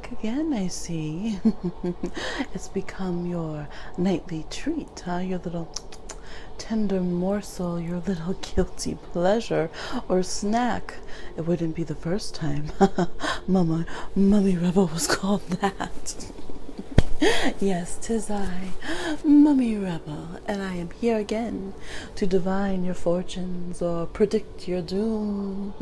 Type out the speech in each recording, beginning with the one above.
back again, I see. It's become your nightly treat, huh? Your little tender morsel, your little guilty pleasure or snack. It wouldn't be the first time Mummy Rebel was called that. Yes, 'tis I, Mummy Rebel, and I am here again to divine your fortunes or predict your doom.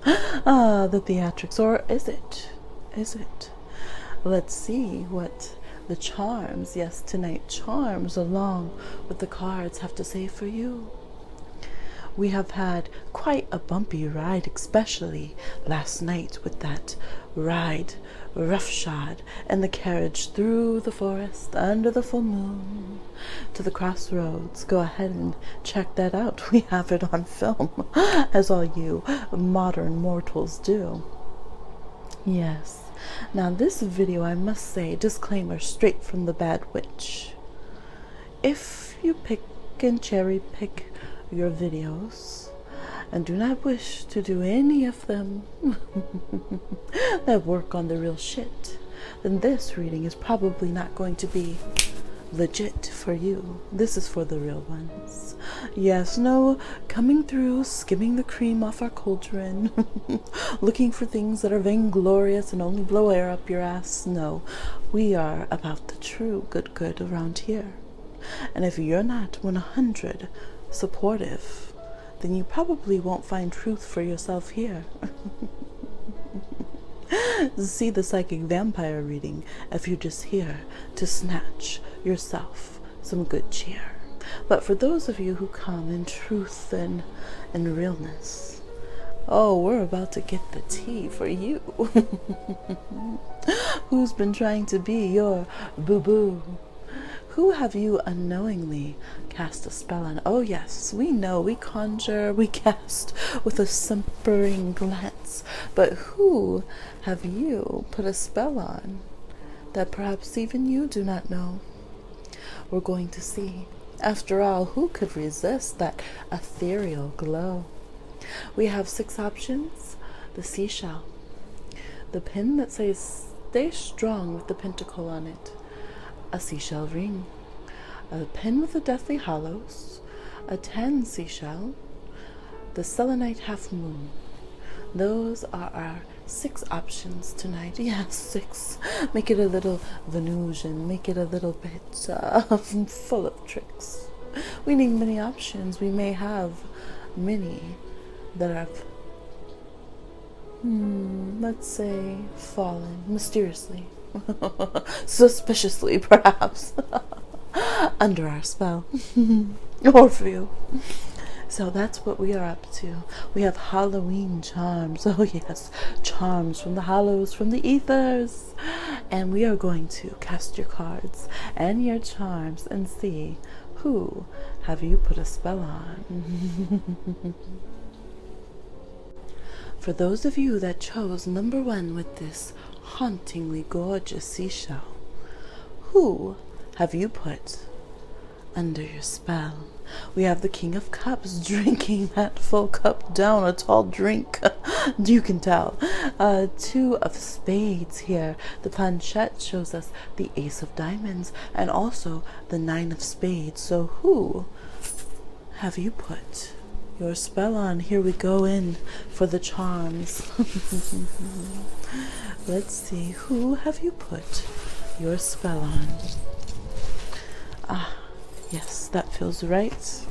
The theatrics, or is it? Is it? Let's see what the charms, yes, tonight charms along with the cards have to say for you. We have had quite a bumpy ride, especially last night with that ride roughshod in the carriage through the forest under the full moon to the crossroads. Go ahead and check that out. We have it on film, as all you modern mortals do. Yes. Now this video, I must say, disclaimer straight from the bad witch. If you pick and cherry pick your videos and do not wish to do any of them that work on the real shit, then this reading is probably not going to be legit for you. This is for the real ones. Yes, no coming through, skimming the cream off our cauldron, looking for things that are vainglorious and only blow air up your ass. No, we are about the true good around here. And if you're not 100 supportive, then you probably won't find truth for yourself here. See the psychic vampire reading if you're just here to snatch yourself some good cheer. But for those of you who come in truth and realness, oh, we're about to get the tea for you. Who's been trying to be your boo-boo? Who have you unknowingly cast a spell on? Oh yes, we know, we conjure, we cast with a simpering glance. But who have you put a spell on that perhaps even you do not know? We're going to see. After all, who could resist that ethereal glow? We have 6 options. The seashell, the pin that says stay strong with the pentacle on it, a seashell ring, a pin with a deathly Hallows, a 10 seashell, the Selenite half moon. Those are our 6 options tonight. Yes, 6. Make it a little Venusian, make it a little bit full of tricks. We need many options. We may have many that have, let's say, fallen mysteriously, suspiciously perhaps, under our spell, or few. So that's what we are up to. We have Halloween charms. Oh yes, charms from the Hallows, from the ethers. And we are going to cast your cards and your charms and see who have you put a spell on. For those of you that chose number 1 with this hauntingly gorgeous seashell, who have you put under your spell? We have the King of Cups drinking that full cup down, a tall drink. You can tell. 2 of Spades here. The planchette shows us the Ace of Diamonds and also the 9 of Spades. So who have you put your spell on? Here we go in for the charms. Let's see. Who have you put your spell on? Ah, yes, that feels right.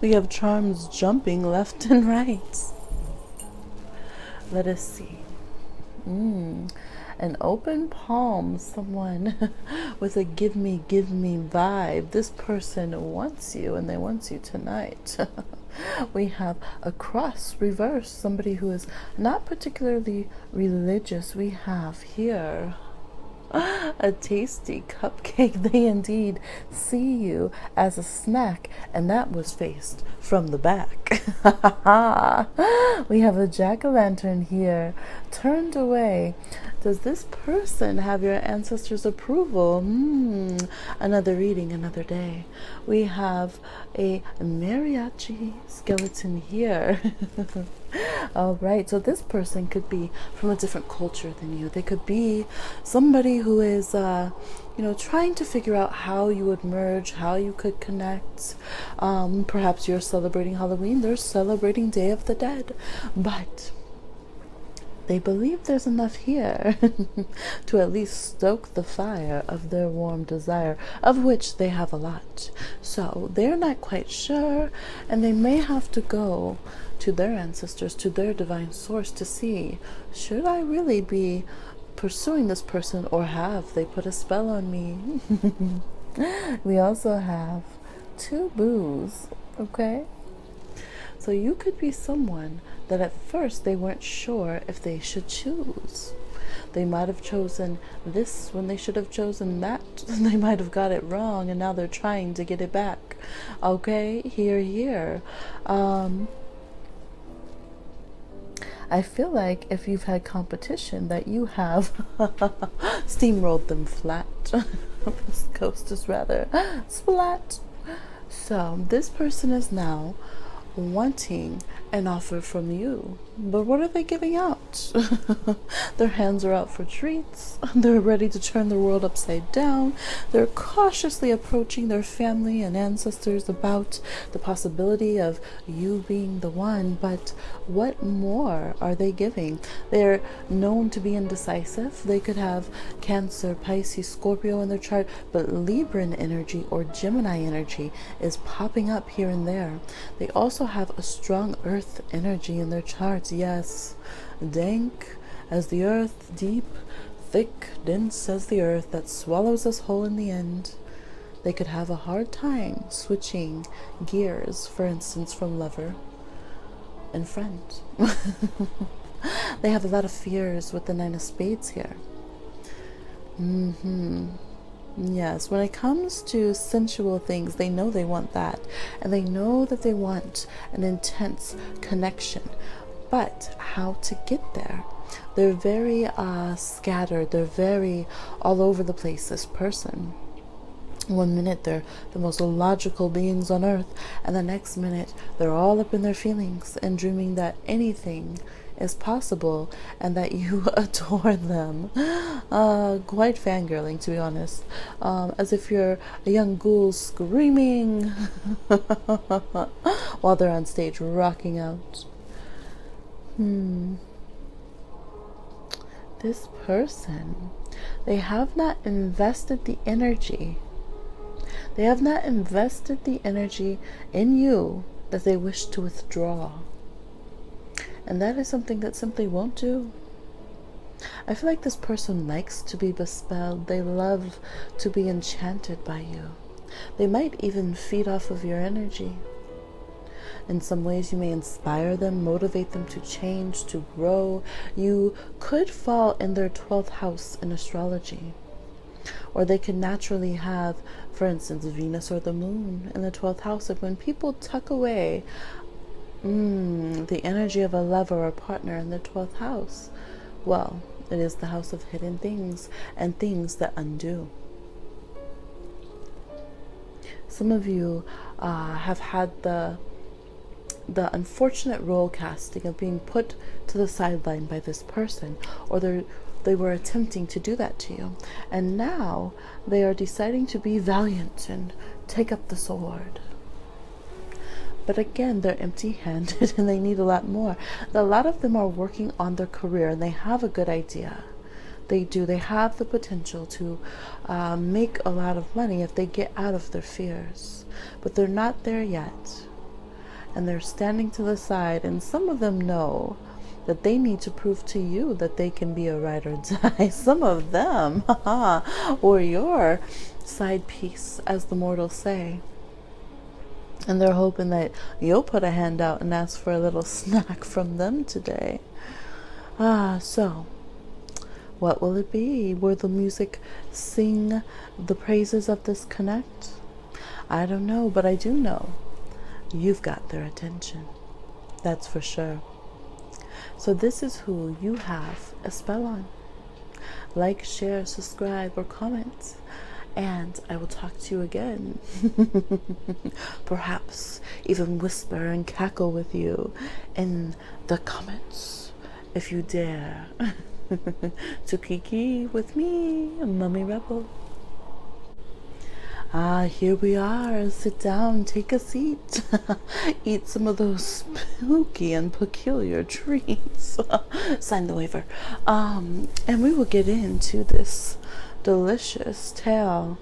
We have charms jumping left and right. Let us see. An open palm, someone with a give me vibe. This person wants you and they want you tonight. We have a cross reverse, somebody who is not particularly religious. We have here a tasty cupcake. They indeed see you as a snack, and that was faced from the back. We have a jack-o'-lantern here, turned away, Does this person have your ancestors' approval? Another reading, another day. We have a mariachi skeleton here. All right, so this person could be from a different culture than you. They could be somebody who is, trying to figure out how you would merge, how you could connect. Perhaps you're celebrating Halloween. They're celebrating Day of the Dead. But they believe there's enough here to at least stoke the fire of their warm desire, of which they have a lot. So they're not quite sure, and they may have to go to their ancestors, to their divine source, to see, should I really be pursuing this person, or have they put a spell on me? We also have 2 boos, okay? So you could be someone that at first they weren't sure if they should choose. They might have chosen this when they should have chosen that. They might have got it wrong, and now they're trying to get it back. Okay, here. I feel like if you've had competition that you have steamrolled them flat. This coast is rather splat. So this person is now wanting an offer from you, but what are they giving out? Their hands are out for treats. They're ready to turn the world upside down. They're cautiously approaching their family and ancestors about the possibility of you being the one, but what more are they giving? They're known to be indecisive. They could have Cancer, Pisces, Scorpio in their chart, but Libran energy or Gemini energy is popping up here and there. They also have a strong earth energy in their charts. Yes, dank as the earth, deep, thick, dense as the earth that swallows us whole in the end. They could have a hard time switching gears, for instance, from lover and friend. They have a lot of fears with the 9 of Spades here. Yes, when it comes to sensual things, they know they want that, and they know that they want an intense connection, but how to get there? They're very scattered. They're very all over the place, this person. One minute they're the most logical beings on earth, and the next minute they're all up in their feelings and dreaming that anything is possible and that you adore them. Quite fangirling, to be honest. As if you're a young ghoul screaming while they're on stage rocking out. This person, they have not invested the energy. They have not invested the energy in you that they wish to withdraw. And that is something that simply won't do. I feel like this person likes to be bespelled. They love to be enchanted by you. They might even feed off of your energy. In some ways, you may inspire them, motivate them to change, to grow. You could fall in their 12th house in astrology. Or they could naturally have, for instance, Venus or the moon in the 12th house. Like when people tuck away the energy of a lover or partner in the 12th house, well, it is the house of hidden things and things that undo. Some of you have had the unfortunate role casting of being put to the sideline by this person, or they were attempting to do that to you, and now they are deciding to be valiant and take up the sword. But again, they're empty-handed and they need a lot more. A lot of them are working on their career and they have a good idea. They do. They have the potential to make a lot of money if they get out of their fears. But they're not there yet. And they're standing to the side, and some of them know that they need to prove to you that they can be a ride or die. Some of them, or your side piece, as the mortals say. And they're hoping that you'll put a hand out and ask for a little snack from them today. So, what will it be? Will the music sing the praises of this connect? I don't know, but I do know you've got their attention. That's for sure. So this is who you have a spell on. like, share, subscribe, or comment. And I will talk to you again. Perhaps even whisper and cackle with you in the comments if you dare. To Kiki with me, Mummy Rebel. Here we are. Sit down, take a seat, eat some of those spooky and peculiar treats. Sign the waiver. And we will get into this delicious tale.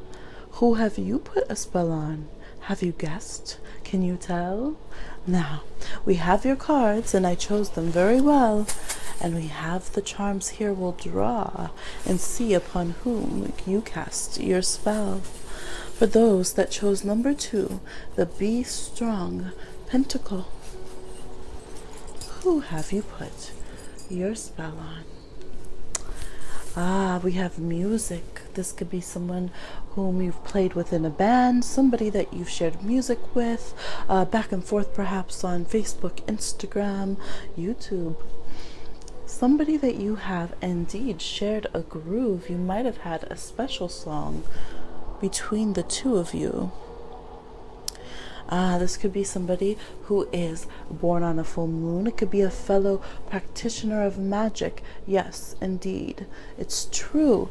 Who have you put a spell on? Have you guessed? Can you tell? Now, we have your cards, and I chose them very well. And we have the charms here. We'll draw and see upon whom you cast your spell. For those that chose number 2, the Be Strong Pentacle, who have you put your spell on? We have music. This could be someone whom you've played with in a band, somebody that you've shared music with, back and forth perhaps on Facebook, Instagram, YouTube. Somebody that you have indeed shared a groove. You might have had a special song between the two of you. This could be somebody who is born on a full moon. It could be a fellow practitioner of magic. Yes, indeed, it's true.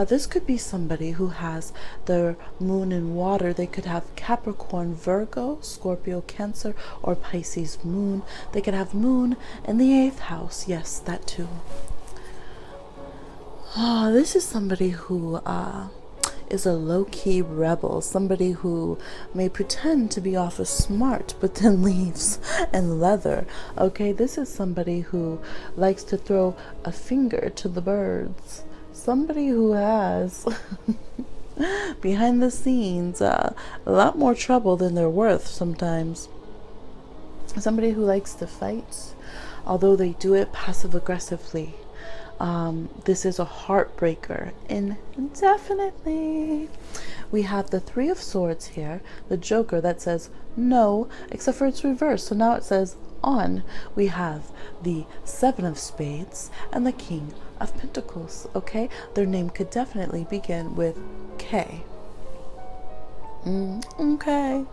This could be somebody who has their moon in water. They could have Capricorn, Virgo, Scorpio, Cancer, or Pisces moon. They could have moon in the 8th house. Yes, that too. This is somebody who is a low-key rebel, somebody who may pretend to be often smart but then leaves in leather. Okay, this is somebody who likes to throw a finger to the birds, somebody who has behind the scenes a lot more trouble than they're worth sometimes, somebody who likes to fight, although they do it passive aggressively. This is a heartbreaker, indefinitely. We have the 3 of Swords here, the Joker that says no, except for it's reversed, so now it says on. We have the 7 of Spades and the King of Pentacles. Okay, their name could definitely begin with K. Okay.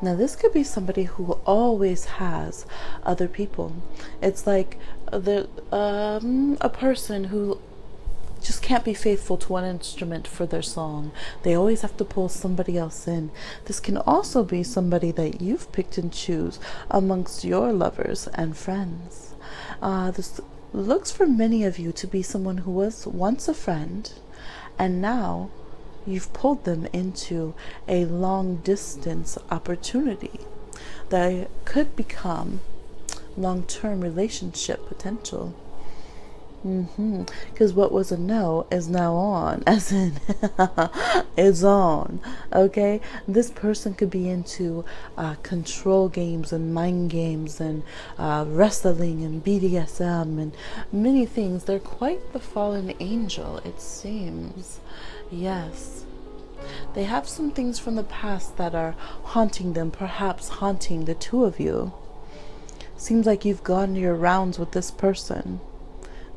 Now this could be somebody who always has other people. It's like a person who just can't be faithful to one instrument for their song. They always have to pull somebody else in. This can also be somebody that you've picked and choose amongst your lovers and friends. This looks for many of you to be someone who was once a friend, and now you've pulled them into a long distance opportunity that could become long-term relationship potential. Because what was a no is now on, as in it's on. Okay, this person could be into control games and mind games and wrestling and BDSM and many things. They're quite the fallen angel, it seems. Yes, they have some things from the past that are haunting them, perhaps haunting the two of you. Seems like you've gone your rounds with this person.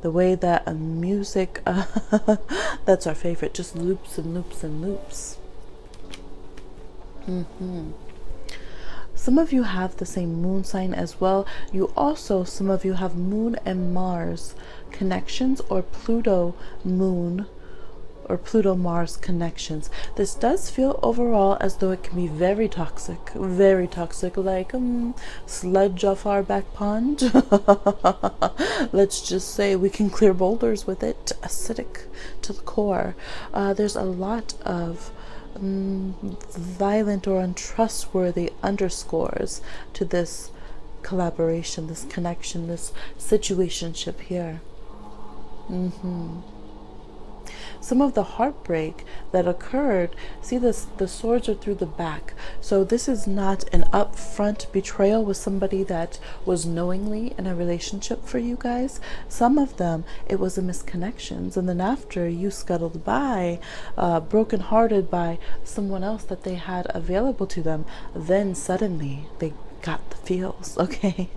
The way that music, that's our favorite, just loops and loops and loops. Some of you have the same moon sign as well. You also, some of you have Moon and Mars connections, or Pluto Moon or Pluto-Mars connections. This does feel overall as though it can be very toxic, like sludge off our back pond. Let's just say we can clear boulders with it, acidic to the core. There's a lot of violent or untrustworthy underscores to this collaboration, this connection, this situationship here. Some of the heartbreak that occurred, see this, the swords are through the back. So this is not an upfront betrayal with somebody that was knowingly in a relationship for you guys. Some of them, it was a misconnections. And then after you scuttled by, brokenhearted by someone else that they had available to them, then suddenly they got the feels, okay?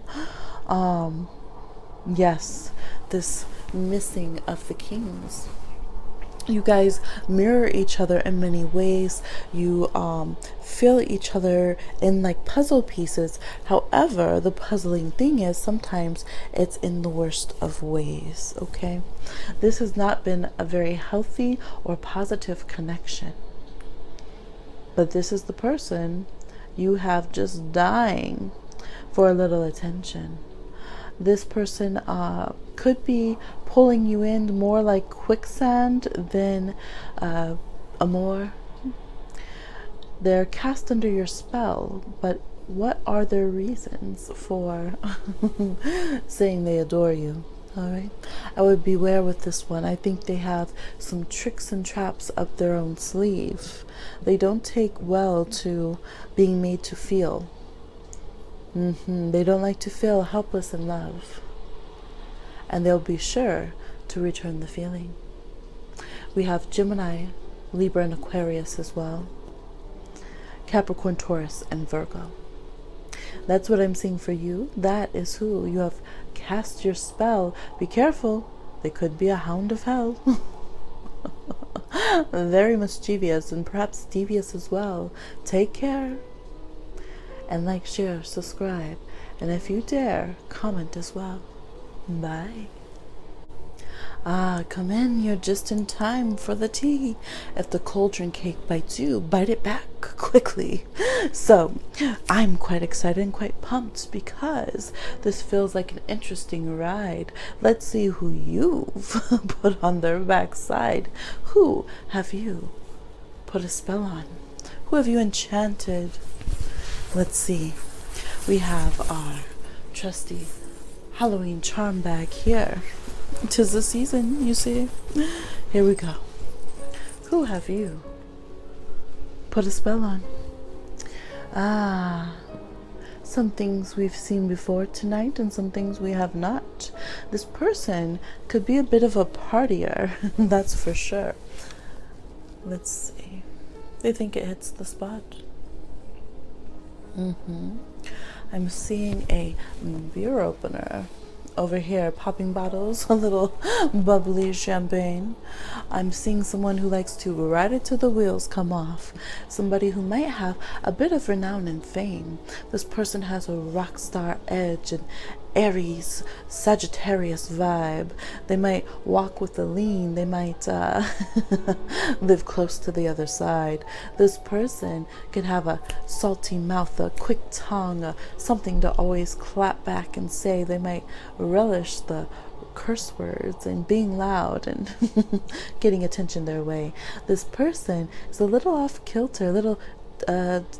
Yes, this missing of the kings. You guys mirror each other in many ways. You feel each other in like puzzle pieces. However, the puzzling thing is sometimes it's in the worst of ways, okay? This has not been a very healthy or positive connection. But this is the person you have just dying for a little attention. This person could be pulling you in more like quicksand than amour. They're cast under your spell, but what are their reasons for saying they adore you? All right, I would beware with this one. I think they have some tricks and traps up their own sleeve. They don't take well to being made to feel. They don't like to feel helpless in love. And they'll be sure to return the feeling. We have Gemini, Libra, and Aquarius as well. Capricorn, Taurus, and Virgo. That's what I'm seeing for you. That is who you have cast your spell. Be careful. They could be a hound of hell. Very mischievous and perhaps devious as well. Take care. And like, share, subscribe. And if you dare, comment as well. Bye. Come in. You're just in time for the tea. If the cauldron cake bites you, bite it back quickly. So, I'm quite excited and quite pumped because this feels like an interesting ride. Let's see who you've put on their backside. Who have you put a spell on? Who have you enchanted? Let's see. We have our trusty Halloween charm bag here. 'Tis the season, you see. Here we go. Who have you put a spell on? Some things we've seen before tonight and some things we have not. This person could be a bit of a partier, that's for sure. Let's see. They think it hits the spot. I'm seeing a beer opener over here, popping bottles, a little bubbly champagne. I'm seeing someone who likes to ride it till the wheels come off. Somebody who might have a bit of renown and fame. This person has a rock star edge and Aries, Sagittarius vibe. They might walk with a lean. They might live close to the other side. This person could have a salty mouth, a quick tongue, something to always clap back and say. They might relish the curse words and being loud and getting attention their way. This person is a little off kilter, a little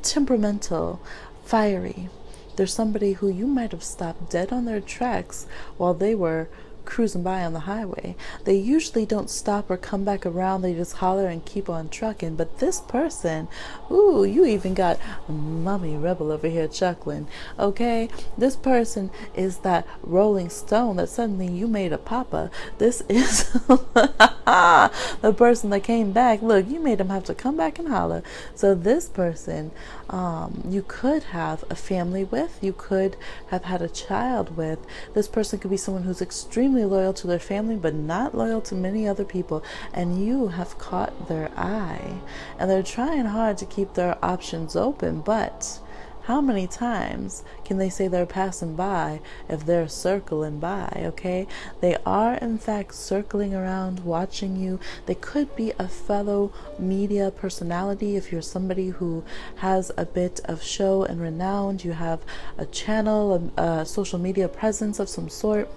temperamental, fiery. There's somebody who you might have stopped dead on their tracks while they were cruising by on the highway. They usually don't stop or come back around. They just holler and keep on trucking. But this person, ooh, you even got Mommy Rebel over here chuckling. Okay, this person is that Rolling Stone that suddenly you made a papa. This is the person that came back. Look, you made them have to come back and holler. So this person, you could have a family with. You could have had a child with. This person could be someone who's extremely loyal to their family but not loyal to many other people, and you have caught their eye, and they're trying hard to keep their options open. But how many times can they say they're passing by if they're circling by? Okay, they are in fact circling around, watching you. They could be a fellow media personality. If you're somebody who has a bit of show and renown, you have a channel, a social media presence of some sort.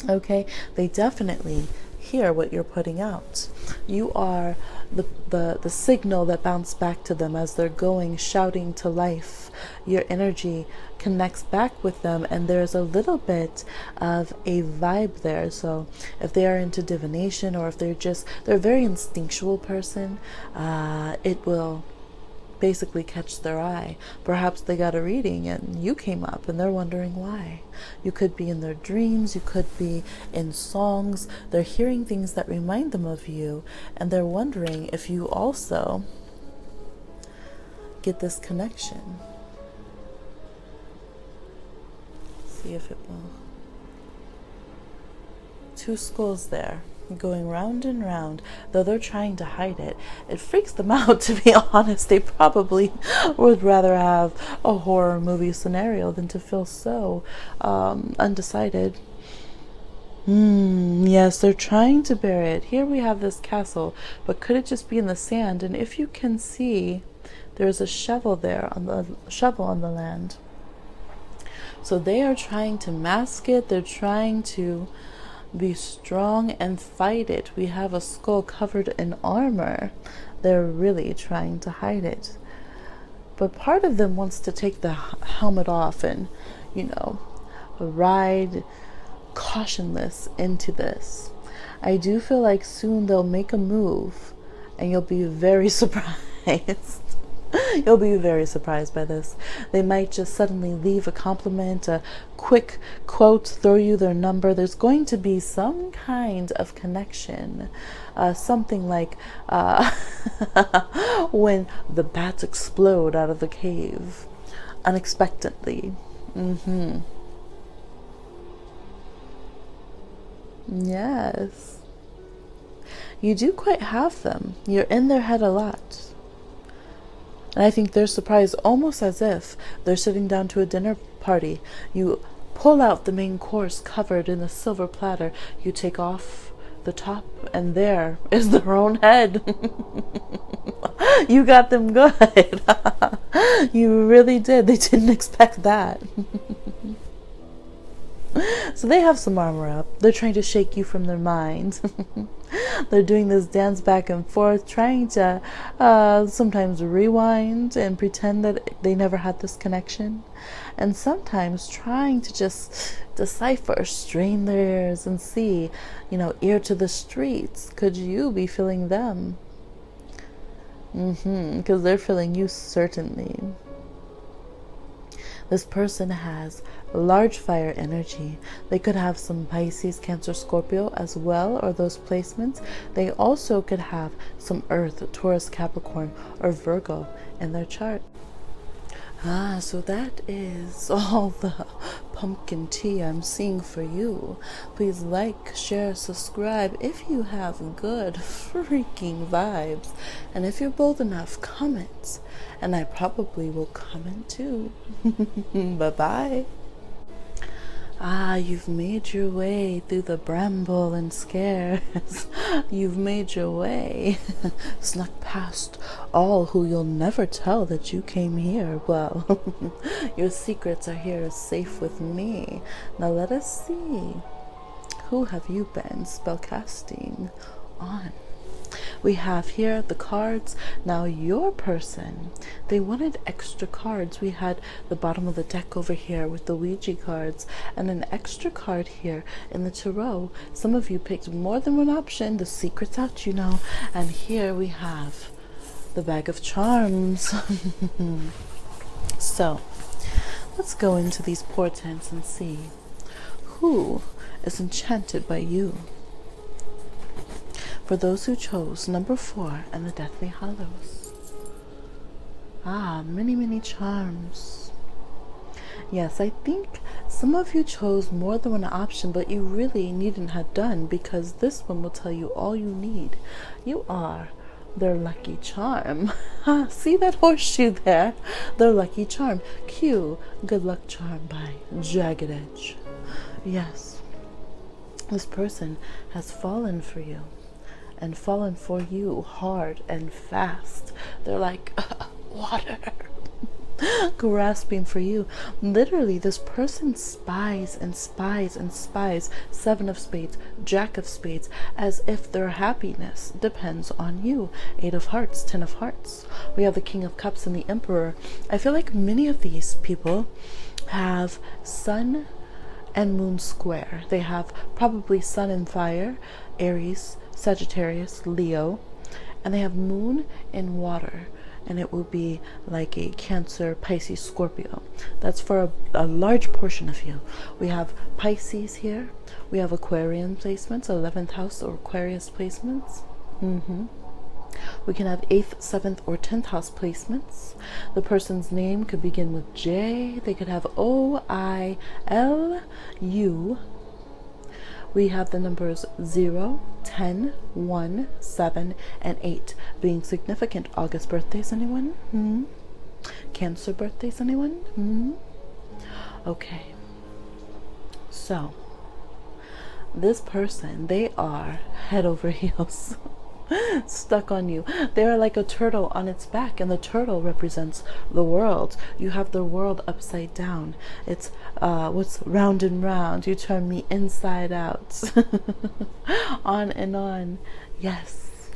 Okay, they definitely hear what you're putting out. You are the signal that bounces back to them as they're going, shouting to life. Your energy connects back with them, and there's a little bit of a vibe there. So if they are into divination, or if they're a very instinctual person, it will basically catch their eye. Perhaps they got a reading and you came up and they're wondering why. You could be in their dreams, you could be in songs. They're hearing things that remind them of you, and they're wondering if you also get this connection. See if it will two skulls there going round and round, though they're trying to hide it. It freaks them out, to be honest. They probably would rather have a horror movie scenario than to feel so undecided. Yes, they're trying to bury it. Here we have this castle, but could it just be in the sand? And if you can see, there's a shovel there on the land. So they are trying to mask it. They're trying to be strong and fight it. We have a skull covered in armor. They're really trying to hide it. But part of them wants to take the helmet off and, ride cautionless into this. I do feel like soon they'll make a move and you'll be very surprised. You'll be very surprised by this. They might just suddenly leave a compliment, a quick quote, throw you their number. There's going to be some kind of connection. Something like when the bats explode out of the cave unexpectedly. Yes. You do quite have them. You're in their head a lot. And I think they're surprised, almost as if they're sitting down to a dinner party. You pull out the main course covered in a silver platter. You take off the top, and there is their own head. You got them good. You really did. They didn't expect that. So they have some armor up. They're trying to shake you from their mind. They're doing this dance back and forth, trying to sometimes rewind and pretend that they never had this connection, and sometimes trying to just decipher, strain their ears and see, ear to the streets. Could you be feeling them? Because they're feeling you, certainly. This person has large fire energy. They could have some Pisces, Cancer, Scorpio as well, or those placements. They also could have some Earth, Taurus, Capricorn, or Virgo in their chart. So that is all the pumpkin tea I'm seeing for you. Please like, share, subscribe if you have good freaking vibes. And if you're bold enough, comment. And I probably will comment too. Bye-bye. You've made your way through the bramble and scares. You've made your way, snuck past all who you'll never tell that you came here. Well, your secrets are here safe with me. Now let us see. Who have you been spellcasting on? We have here the cards. Now your person, they wanted extra cards. We had the bottom of the deck over here with the Ouija cards and an extra card here in the tarot. Some of you picked more than one option. The secret's out, And here we have the bag of charms. So let's go into these portents and see who is enchanted by you. For those who chose number 4 and the Deathly Hallows. Many charms. Yes, I think some of you chose more than one option, but you really needn't have done, because this one will tell you all you need. You are their lucky charm. See that horseshoe there? Their lucky charm. Cue Good Luck Charm by Jagged Edge. Yes, this person has fallen for you. And fallen for you hard and fast. They're like water, grasping for you. Literally, this person spies and spies and spies. 7 of Spades, Jack of Spades, as if their happiness depends on you. 8 of Hearts, 10 of Hearts. We have the King of Cups and the Emperor. I feel like many of these people have Sun and Moon square. They have probably Sun in fire, Aries, Sagittarius, Leo, and they have Moon in water, and it will be like a Cancer, Pisces, Scorpio. That's for a large portion of you. We have Pisces here. We have Aquarian placements, 11th house or Aquarius placements. We can have 8th, 7th, or 10th house placements. The person's name could begin with J. They could have O-I-L-U. we have the numbers 0, 10, 1, 7, and 8 being significant. August birthdays, anyone? Cancer birthdays, anyone? Okay. So, this person, they are head over heels stuck on you. They are like a turtle on its back, and the turtle represents the world. You have the world upside down. It's what's round and round. You turn me inside out. On and on. Yes.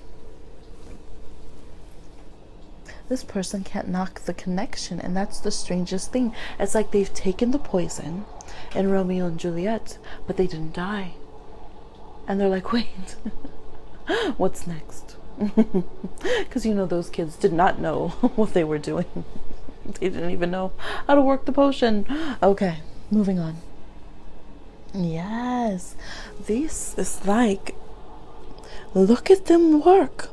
This person can't knock the connection, and that's the strangest thing. It's like they've taken the poison in Romeo and Juliet, but they didn't die. And they're like, wait, what's next? Because you know those kids did not know what they were doing. They didn't even know how to work the potion. Okay, moving on. Yes, this is like, look at them work.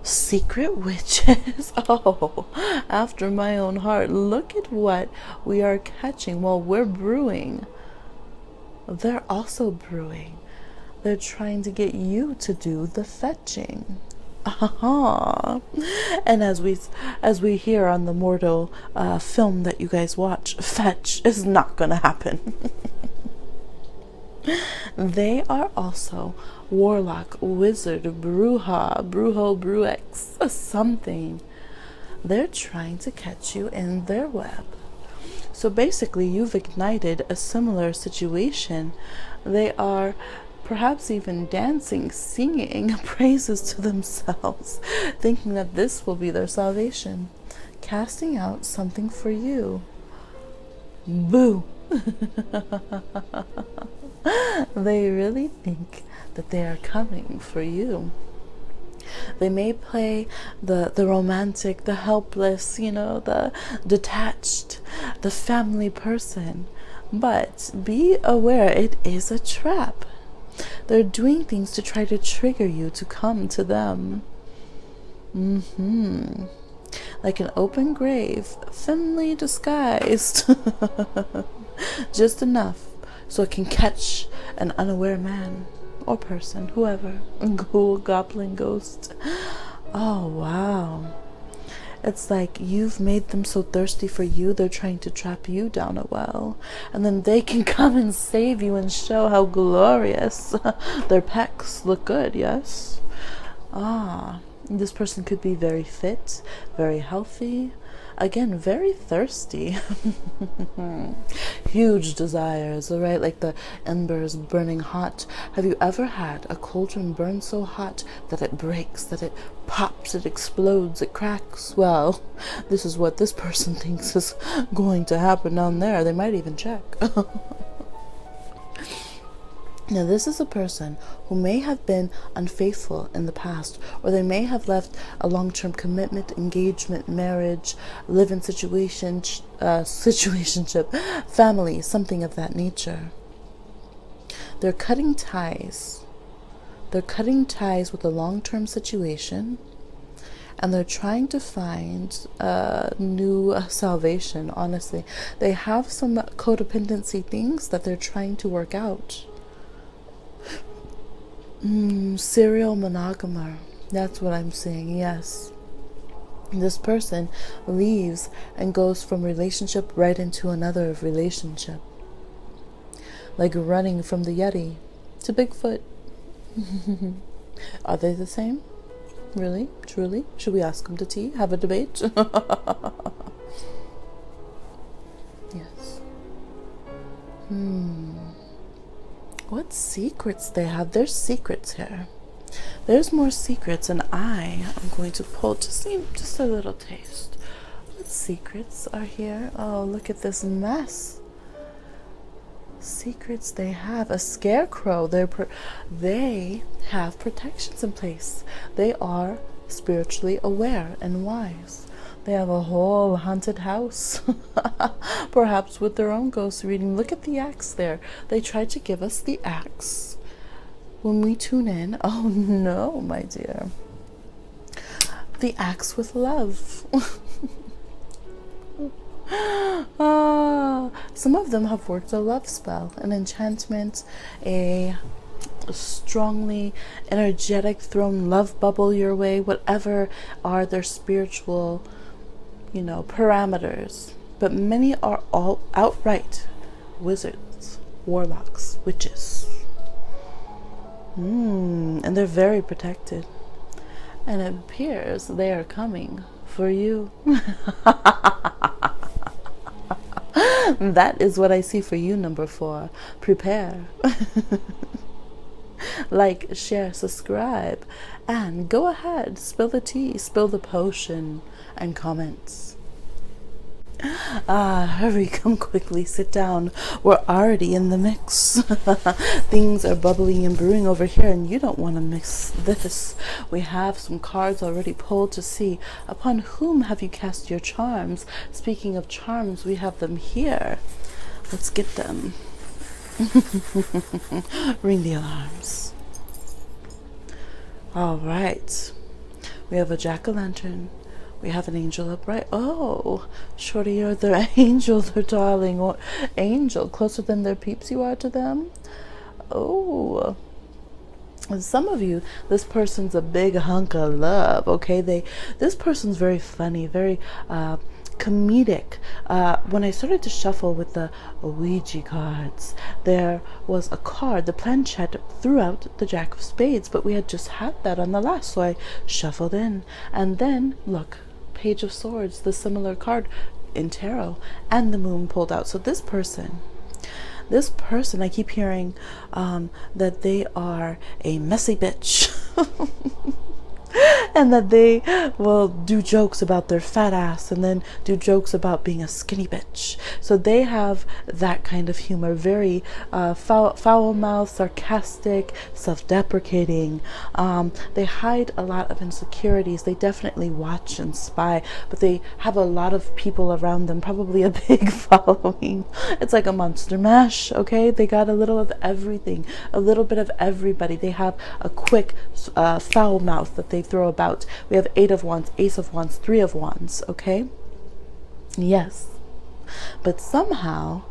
Secret witches. Oh, after my own heart. Look at what we are catching while we're brewing. They're also brewing. They're trying to get you to do the fetching. And as we hear on the Mortal film that you guys watch, fetch is not gonna happen. They are also warlock, wizard, bruja, brujo, bruex, something. They're trying to catch you in their web. So basically, you've ignited a similar situation. They are perhaps even dancing, singing praises to themselves, thinking that this will be their salvation, casting out something for you. Boo! They really think that they are coming for you. They may play the romantic, the helpless, the detached, the family person, but be aware it is a trap. They're doing things to try to trigger you to come to them. Like an open grave, thinly disguised. Just enough so it can catch an unaware man or person, whoever, ghoul, goblin, ghost. Oh, wow. It's like you've made them so thirsty for you, they're trying to trap you down a well. And then they can come and save you and show how glorious their pecs look good, yes? This person could be very fit, very healthy, again, very thirsty. Huge desires, all right? Like the embers burning hot. Have you ever had a cauldron burn so hot that it breaks, that it pops, it explodes, it cracks? Well, this is what this person thinks is going to happen down there. They might even check. Now, this is a person who may have been unfaithful in the past, or they may have left a long-term commitment, engagement, marriage, live-in situationship, family, something of that nature. They're cutting ties. They're cutting ties with a long-term situation, and they're trying to find a new salvation, honestly. They have some codependency things that they're trying to work out. Serial monogamer. That's what I'm saying, yes. This person leaves and goes from relationship right into another relationship. Like running from the Yeti to Bigfoot. Are they the same? Really? Truly? Should we ask them to tea? Have a debate? Yes. What secrets they have? There's secrets here. There's more secrets, and I am going to pull just a little taste. What secrets are here? Oh, look at this mess. Secrets they have. A scarecrow. They have protections in place. They are spiritually aware and wise. They have a whole haunted house, perhaps with their own ghost reading. Look at the axe there. They tried to give us the axe when we tune in. Oh no, my dear. The axe with love. Some of them have worked a love spell, an enchantment, a strongly energetic, thrown love bubble your way, whatever are their spiritual, parameters. But many are all outright wizards, warlocks, witches. And they're very protected. And it appears they are coming for you. That is what I see for you, number 4. Prepare. Like, share, subscribe, and go ahead, spill the tea, spill the potion, and comments. Hurry, come quickly, sit down. We're already in the mix. Things are bubbling and brewing over here, and you don't want to mix this. We have some cards already pulled to see upon whom have you cast your charms. Speaking of charms, we have them here. Let's get them. Ring the alarms. All right. We have a jack-o'-lantern. We have an angel upright. Oh, shorty, you're their angel, their darling, or angel, closer than their peeps you are to them. Oh, and some of you, this person's a big hunk of love. Okay, this person's very funny, very comedic. When I started to shuffle with the Ouija cards, there was a card, the planchette, threw out the Jack of Spades, but we had just had that on the last, so I shuffled in, and then look, Page of Swords, the similar card in tarot, and the moon pulled out. So this person, I keep hearing that they are a messy bitch. And that they will do jokes about their fat ass and then do jokes about being a skinny bitch. So they have that kind of humor, very foul-mouthed, sarcastic, self-deprecating. They hide a lot of insecurities. They definitely watch and spy, but they have a lot of people around them, probably a big following. It's like a monster mash, okay? They got a little of everything, a little bit of everybody. They have a quick foul mouth that they throw about. We have 8 of Wands, Ace of Wands, 3 of Wands, okay? Yes. But somehow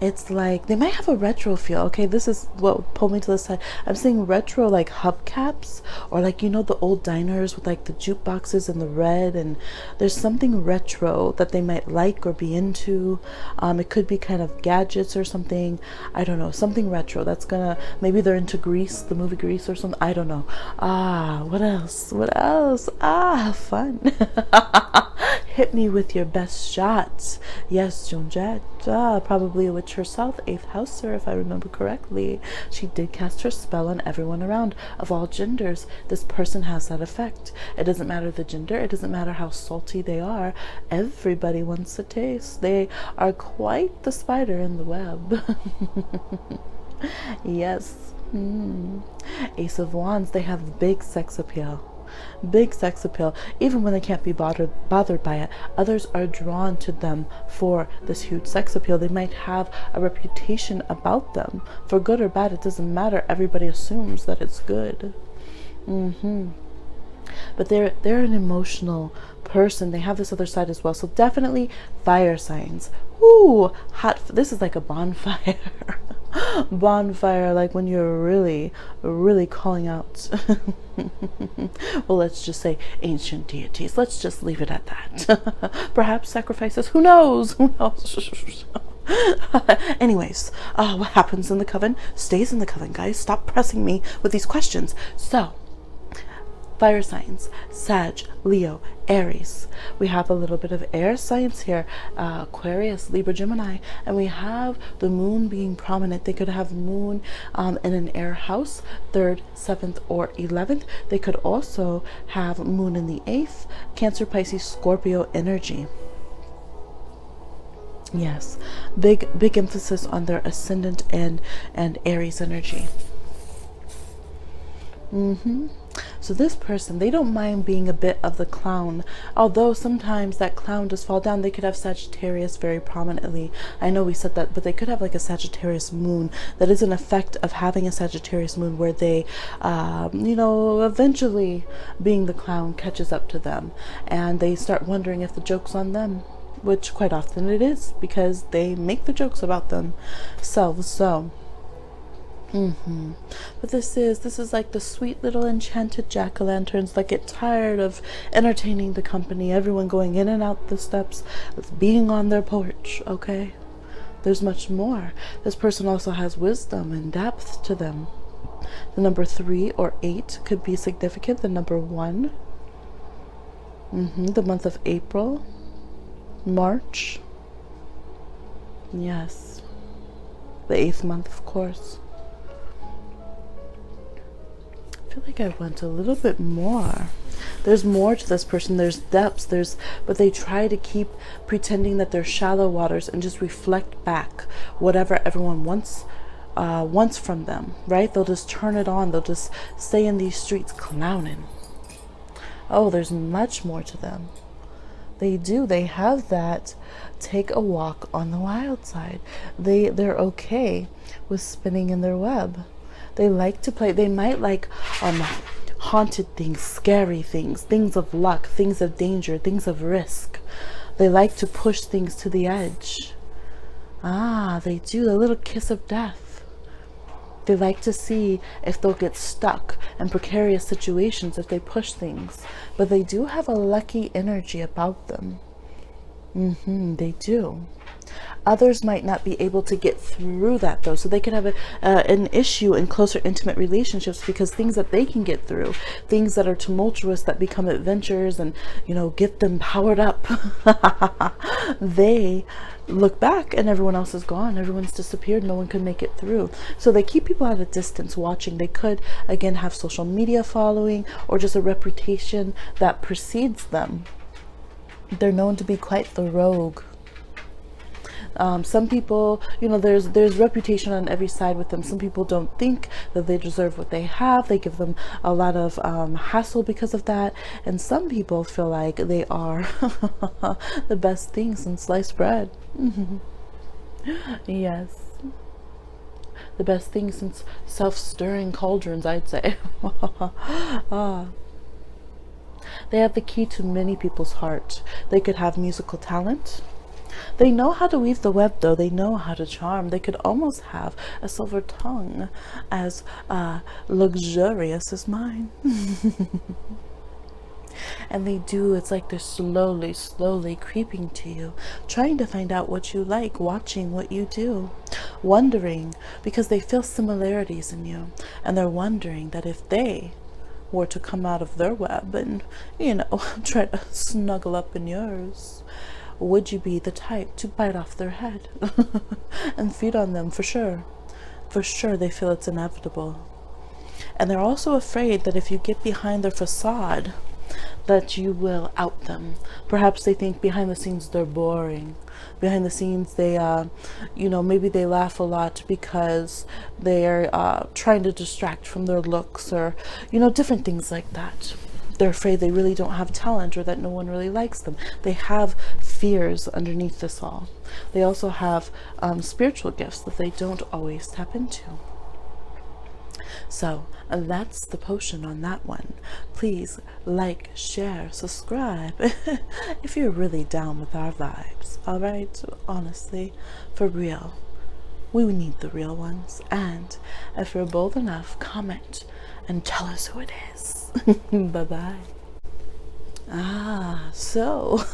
it's like they might have a retro feel. Okay, this is what pulled me to the side. I'm seeing retro, like hubcaps, or like, the old diners with like the jukeboxes and the red, and there's something retro that they might like or be into. It could be kind of gadgets or something. I don't know, something retro that's gonna, maybe they're into Grease, the movie Grease or something. I don't know. What else? Fun. Hit me with your best shots. Yes, Joan Jett, probably a witch herself, 8th houser, if I remember correctly. She did cast her spell on everyone around, of all genders. This person has that effect. It doesn't matter the gender, it doesn't matter how salty they are. Everybody wants a taste. They are quite the spider in the web. Yes. Ace of Wands, they have big sex appeal. Big sex appeal, even when they can't be bothered by it. Others are drawn to them for this huge sex appeal. They might have a reputation about them, for good or bad, it doesn't matter. Everybody assumes that it's good. But they're an emotional person. They have this other side as well. So definitely fire signs. Ooh, hot. This is like a bonfire. Bonfire, like when you're really calling out. Well, let's just say ancient deities. Let's just leave it at that. Perhaps sacrifices. Who knows? Anyways, what happens in the coven stays in the coven, guys. Stop pressing me with these questions. So, fire signs: Sag, Leo, Aries. We have a little bit of air signs here: Aquarius, Libra, Gemini, and we have the moon being prominent. They could have moon in an air house, 3rd, 7th, or 11th. They could also have moon in the 8th, Cancer, Pisces, Scorpio energy. Yes, big emphasis on their ascendant and Aries energy. So this person, they don't mind being a bit of the clown, although sometimes that clown does fall down. They could have Sagittarius very prominently. I know we said that, but they could have like a Sagittarius moon. That is an effect of having a Sagittarius moon, where they, eventually being the clown catches up to them, and they start wondering if the joke's on them. which quite often it is because they make the jokes about themselves. So but this is like the sweet little enchanted jack-o'-lanterns that get tired of entertaining the company, everyone going in and out the steps, being on their porch. Okay, there's much more. This person also has wisdom and depth to them. The number 3 or 8 could be significant. The number 1, the month of April, March, yes, the 8th month, of course. I feel like I want a little bit more. There's more to this person. There's depths. But they try to keep pretending that they're shallow waters and just reflect back whatever everyone wants from them, right? They'll just turn it on. They'll just stay in these streets clowning. Oh, there's much more to them. They do. They have that take a walk on the wild side. They're okay with spinning in their web. They like to play. They might like haunted things, scary things, things of luck, things of danger, things of risk. They like to push things to the edge. They do. A little kiss of death. They like to see if they'll get stuck in precarious situations if they push things. But they do have a lucky energy about them. They do. Others might not be able to get through that, though, so they could have an issue in closer intimate relationships because things that they can get through, things that are tumultuous that become adventures and, you know, get them powered up, they look back and everyone else is gone. Everyone's disappeared. No one can make it through. So they keep people at a distance watching. They could, again, have social media following or just a reputation that precedes them. They're known to be quite the rogue. Some people, you know, there's reputation on every side with them. Some people don't think that they deserve what they have. They give them a lot of hassle because of that. And some people feel like they are the best thing since sliced bread. Yes. The best thing since self-stirring cauldrons, I'd say. They have the key to many people's heart. They could have musical talent. They know how to weave the web, though. They know how to charm. They could almost have a silver tongue as luxurious as mine. And they do. It's like they're slowly creeping to you, trying to find out what you like, watching what you do, wondering because they feel similarities in you, and they're wondering that if they were to come out of their web and, you know, try to snuggle up in yours, would you be the type to bite off their head and feed on them? For sure. For sure, they feel it's inevitable. And they're also afraid that if you get behind their facade, that you will out them. Perhaps they think behind the scenes they're boring. Behind the scenes they, you know, maybe they laugh a lot because they're trying to distract from their looks or, you know, different things like that. They're afraid they really don't have talent or that no one really likes them. They have fears underneath this all. They also have spiritual gifts that they don't always tap into. So that's the potion on that one. Please like, share, subscribe if you're really down with our vibes. All right, honestly, for real, we need the real ones. And if you're bold enough, comment and tell us who it is. Bye bye. So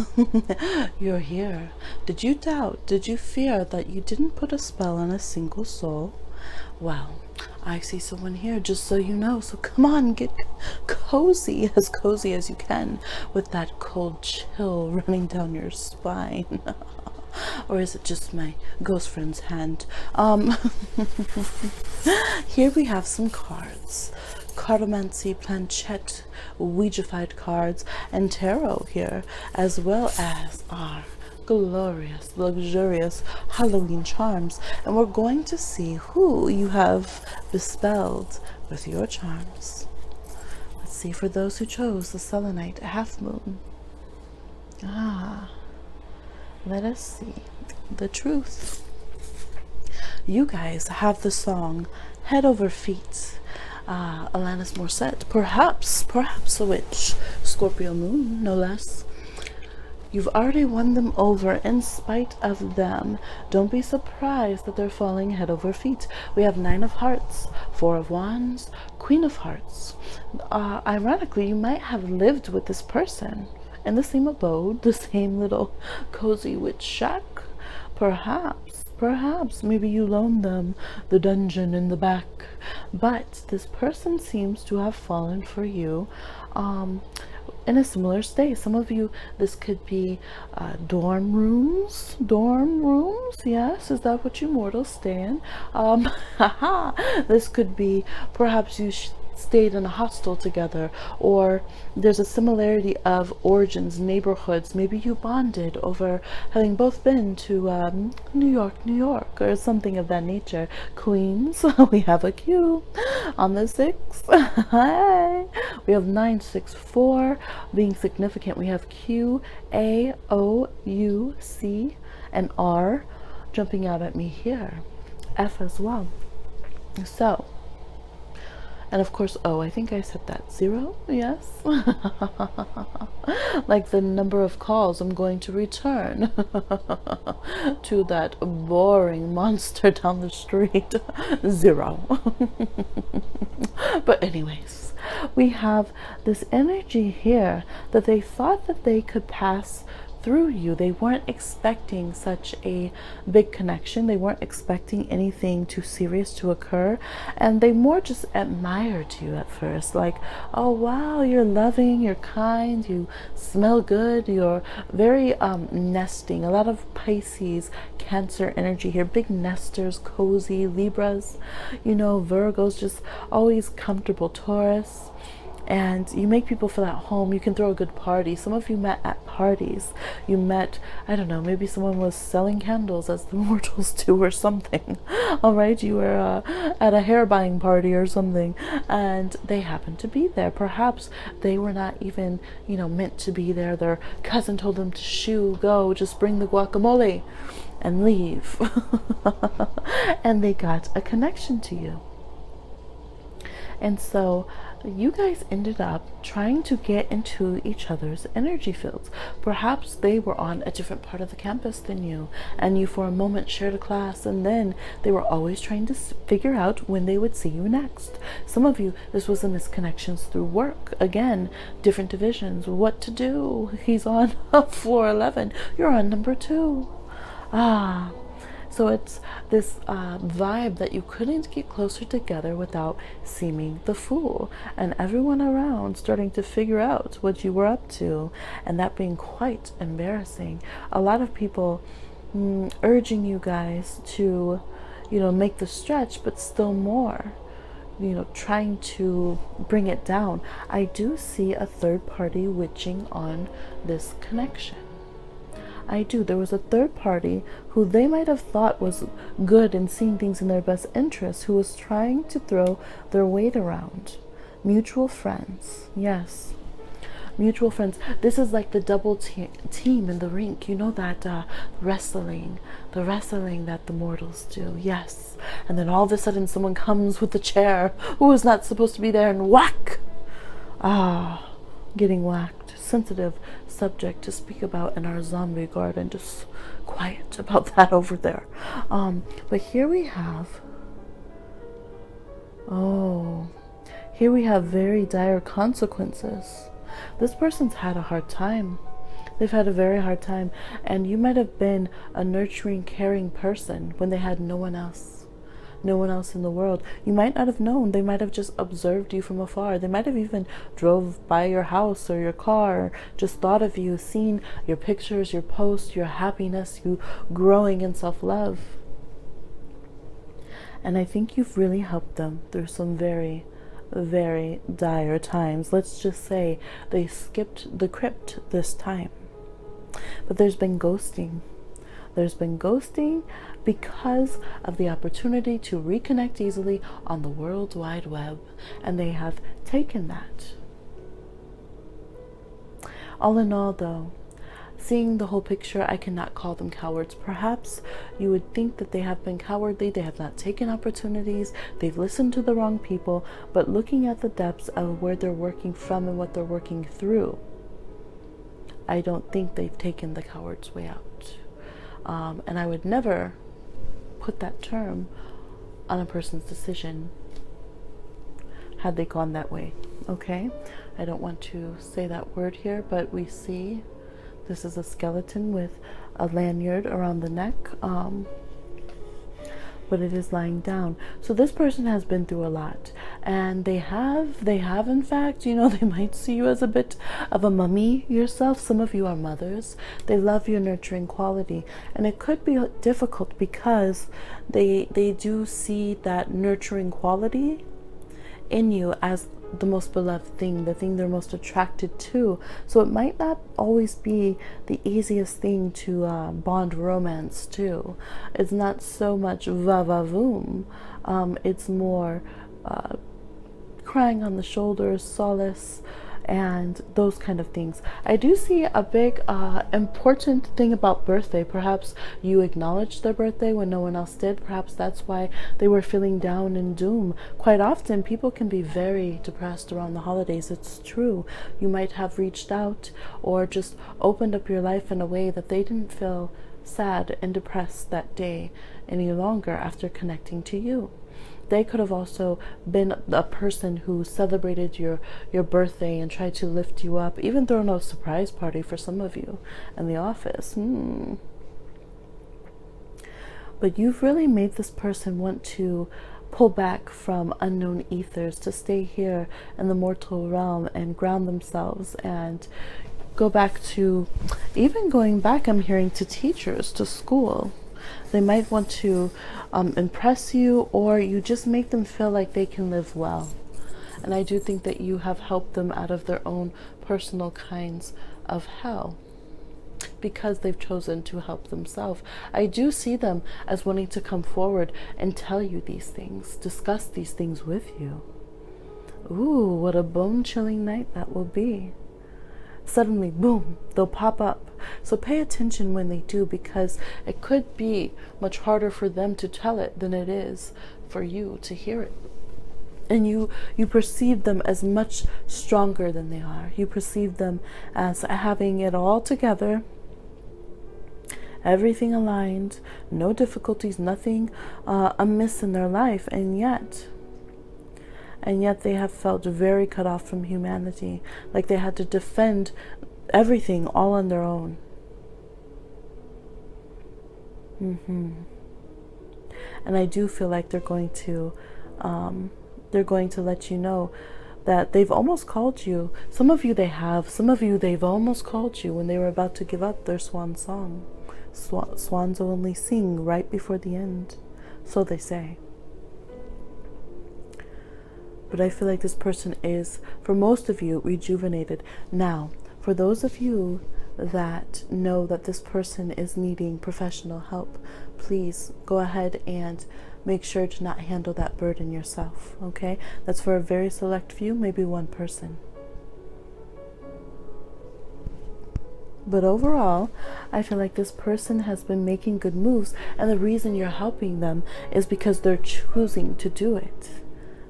you're here. Did you doubt? Did you fear that you didn't put a spell on a single soul? Well, I see someone here, just so you know. So come on, get cozy as you can with that cold chill running down your spine. Or is it just my ghost friend's hand? Here we have some cards. Cartomancy, planchette, Ouija-fied cards, and tarot here, as well as our glorious, luxurious Halloween charms. And we're going to see who you have bespelled with your charms. Let's see, for those who chose the Selenite half moon. Let us see the truth. You guys have the song Head Over Feet. Alanis Morissette, perhaps a witch, Scorpio moon, no less. You've already won them over in spite of them. Don't be surprised that they're falling head over feet. We have 9 of Hearts, 4 of Wands, Queen of Hearts. Ironically, you might have lived with this person in the same abode, the same little cozy witch shack. Perhaps, maybe you loaned them the dungeon in the back. But this person seems to have fallen for you in a similar state. Some of you, this could be dorm rooms, yes, is that what you mortals stay in? This could be perhaps you stayed in a hostel together, or there's a similarity of origins, neighborhoods. Maybe you bonded over having both been to New York, or something of that nature. Queens, we have a Q on the 6. Hi. We have 9, 6, 4 being significant. We have Q, A, O, U, C, and R jumping out at me here. F as well. So, and of course, oh, I think I said that. 0, yes. Like the number of calls I'm going to return to that boring monster down the street. 0. But anyways, we have this energy here that they thought that they could pass through you. They weren't expecting such a big connection. They weren't expecting anything too serious to occur, and they more just admired you at first, like, oh wow, you're loving, you're kind, you smell good, you're very nesting. A lot of Pisces, Cancer energy here, big nesters, cozy. Libras, you know, Virgos, just always comfortable. Taurus, and you make people feel at home. You can throw a good party. Some of you met at parties. You met, I don't know, maybe someone was selling candles as the mortals do or something. All right, you were at a hair buying party or something, and they happened to be there. Perhaps they were not even, you know, meant to be there. Their cousin told them to shoo, go, just bring the guacamole and leave. And they got a connection to you. And so you guys ended up trying to get into each other's energy fields. Perhaps they were on a different part of the campus than you, and you for a moment shared a class, and then they were always trying to figure out when they would see you next. Some of you, this was a misconnections through work. Again, different divisions, what to do. He's on floor 11, you're on number 2. So it's this vibe that you couldn't get closer together without seeming the fool, and everyone around starting to figure out what you were up to, and that being quite embarrassing. A lot of people urging you guys to, you know, make the stretch, but still more, you know, trying to bring it down. I do see a third party witching on this connection. I do. There was a third party who they might have thought was good and seeing things in their best interest, who was trying to throw their weight around. Mutual friends. Yes. Mutual friends. This is like the double team in the rink. You know that wrestling. The wrestling that the mortals do. Yes. And then all of a sudden someone comes with a chair who is not supposed to be there and whack! Getting whacked. Sensitive subject to speak about in our zombie garden. Just quiet about that over there. But here we have, here we have very dire consequences. This person's had a hard time. They've had a very hard time, and you might have been a nurturing, caring person when they had no one else. No one else in the world. You might not have known. They might have just observed you from afar. They might have even drove by your house or your car, or just thought of you, seen your pictures, your posts, your happiness, you growing in self-love. And I think you've really helped them through some very, very dire times. Let's just say they skipped the crypt this time. But there's been ghosting. There's been ghosting because of the opportunity to reconnect easily on the World Wide Web, and they have taken that. All in all, though, seeing the whole picture, I cannot call them cowards. Perhaps you would think that they have been cowardly, they have not taken opportunities, they've listened to the wrong people, but looking at the depths of where they're working from and what they're working through, I don't think they've taken the coward's way out. And I would never put that term on a person's decision had they gone that way. Okay, I don't want to say that word here, but we see this is a skeleton with a lanyard around the neck, but it is lying down. So this person has been through a lot, and they have in fact, you know, they might see you as a bit of a mummy yourself. Some of you are mothers. They love your nurturing quality, and it could be difficult because they do see that nurturing quality in you as the most beloved thing, the thing they're most attracted to. So it might not always be the easiest thing to bond romance to. It's not so much va-va-voom. It's more crying on the shoulder, solace, and those kind of things. I do see a big important thing about birthday. Perhaps you acknowledged their birthday when no one else did. Perhaps that's why they were feeling down and doom. Quite often people can be very depressed around the holidays. It's true. You might have reached out or just opened up your life in a way that they didn't feel sad and depressed that day any longer after connecting to you. They could have also been a person who celebrated your birthday and tried to lift you up, even thrown a surprise party for some of you in the office. But you've really made this person want to pull back from unknown ethers, to stay here in the mortal realm and ground themselves and go back to, even going back, I'm hearing, to teachers, to school. They might want to impress you, or you just make them feel like they can live well. And I do think that you have helped them out of their own personal kinds of hell because they've chosen to help themselves. I do see them as wanting to come forward and tell you these things, discuss these things with you. Ooh, what a bone-chilling night that will be. Suddenly, boom, they'll pop up. So pay attention when they do, because it could be much harder for them to tell it than it is for you to hear it. And you perceive them as much stronger than they are. You perceive them as having it all together, everything aligned, no difficulties, nothing amiss in their life, and yet they have felt very cut off from humanity, like they had to defend everything all on their own. And I do feel like they're going to let you know that they've almost called you. Some of you they have, some of you they've almost called you when they were about to give up their swan song. Swans only sing right before the end, so they say. But I feel like this person is, for most of you, rejuvenated. Now, for those of you that know that this person is needing professional help, please go ahead and make sure to not handle that burden yourself, okay? That's for a very select few, maybe one person. But overall, I feel like this person has been making good moves, and the reason you're helping them is because they're choosing to do it.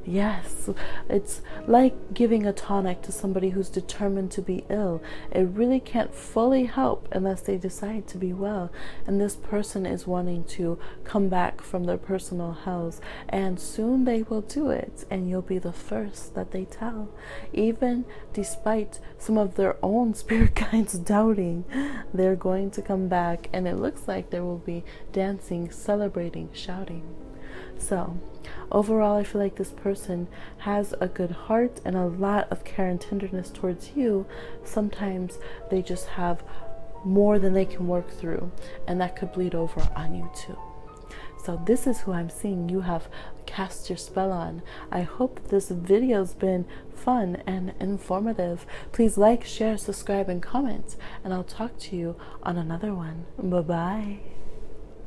Yes, it's like giving a tonic to somebody who's determined to be ill. It really can't fully help unless they decide to be well. And this person is wanting to come back from their personal hells, and soon they will do it, and you'll be the first that they tell. Even despite some of their own spirit guides doubting, they're going to come back, and it looks like there will be dancing, celebrating, shouting. So overall, I feel like this person has a good heart and a lot of care and tenderness towards you. Sometimes they just have more than they can work through, and that could bleed over on you too. So this is who I'm seeing you have cast your spell on. I hope this video's been fun and informative. Please like, share, subscribe, and comment, and I'll talk to you on another one. Bye-bye.